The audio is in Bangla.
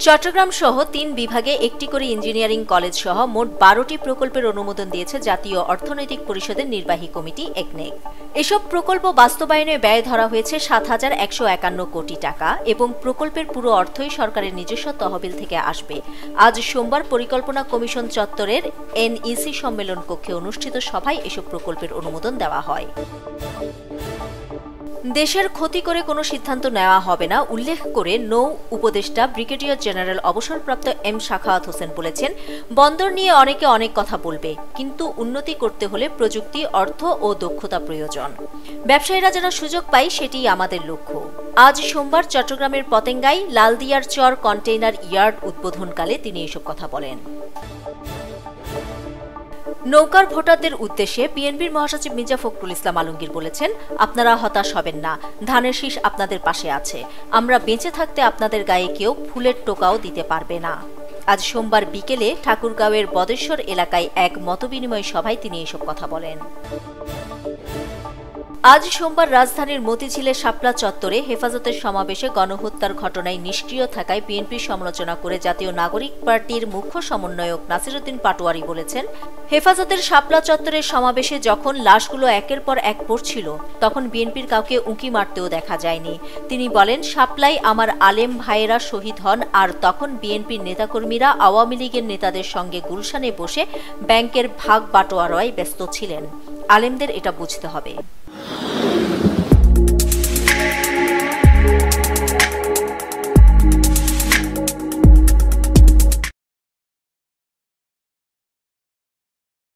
চট্টগ্রাম সহ ৩ বিভাগে একটি করে ইঞ্জিনিয়ারিং কলেজ সহ মোট ১২টি প্রকল্পের অনুমোদন দিয়েছে জাতীয় অর্থনৈতিক পরিষদের নির্বাহী কমিটি একনেক। এসব প্রকল্প বাস্তবায়নে ব্যয় ধরা হয়েছে ৭,১৫১ কোটি টাকা এবং প্রকল্পের পুরো অর্থই সরকারের নিজস্ব তহবিল থেকে আসবে। আজ সোমবার পরিকল্পনা কমিশন চত্বরের এনইসি সম্মেলন কক্ষে অনুষ্ঠিত সভায় এসব প্রকল্পের অনুমোদন দেওয়া হয়। দেশের ক্ষতি করে কোনো সিদ্ধান্ত নেওয়া হবে না উল্লেখ করে নৌ উপদেষ্টা ব্রিগেডিয়ার জেনারেল অবসরপ্রাপ্ত এম সাখাওয়াত হোসেন বলেছেন, বন্দর নিয়ে অনেকে অনেক কথা বলবে, কিন্তু উন্নতি করতে হলে প্রযুক্তি, অর্থ ও দক্ষতা প্রয়োজন। ব্যবসায়ীরা যেন সুযোগ পায় সেটিই আমাদের লক্ষ্য। আজ সোমবার চট্টগ্রামের পতেঙ্গায় লালদিয়ার চর কন্টেইনার ইয়ার্ড উদ্বোধনকালে তিনি এসব কথা বলেন। নৌকার ভোটারদের উদ্দেশ্যে বিএনপির মহাসচিব মির্জা ফখরুল ইসলাম আলমগীর বলেছেন, আপনারা হতাশ হবেন না, ধানের শীষ আপনাদের পাশে আছে। আমরা বেঁচে থাকতে আপনাদের গায়ে কেউ ফুলের টোকাও দিতে পারবে না। আজ সোমবার বিকেলে ঠাকুরগাঁওয়ের বদেশ্বর এলাকায় এক মতবিনিময় সভায় তিনি এসব কথা বলেন। আজ সোমবার রাজধানীর মতিঝিলের শাপলা চত্বরে হেফাজতের সমাবেশে গণহত্যার ঘটনায় নিষ্ক্রিয় থাকায় বিএনপির সমালোচনা করে জাতীয় নাগরিক পার্টির মুখ্য সমন্বয়ক নাসিরউদ্দিন পাটোয়ারি বলেছেন, হেফাজতের শাপলা চত্বরের সমাবেশে যখন লাশগুলো একের পর এক পড়ছিল তখন বিএনপির কাউকে উঁকি মারতেও দেখা যায়নি। তিনি বলেন, শাপলায় আমার আলেম ভাইয়েরা শহীদ হন, আর তখন বিএনপির নেতাকর্মীরা আওয়ামী লীগের নেতাদের সঙ্গে গুলশানে বসে ব্যাংকের ভাগ বাটোয়ারায় ব্যস্ত ছিলেন। আলেমদের এটা বুঝতে হবে।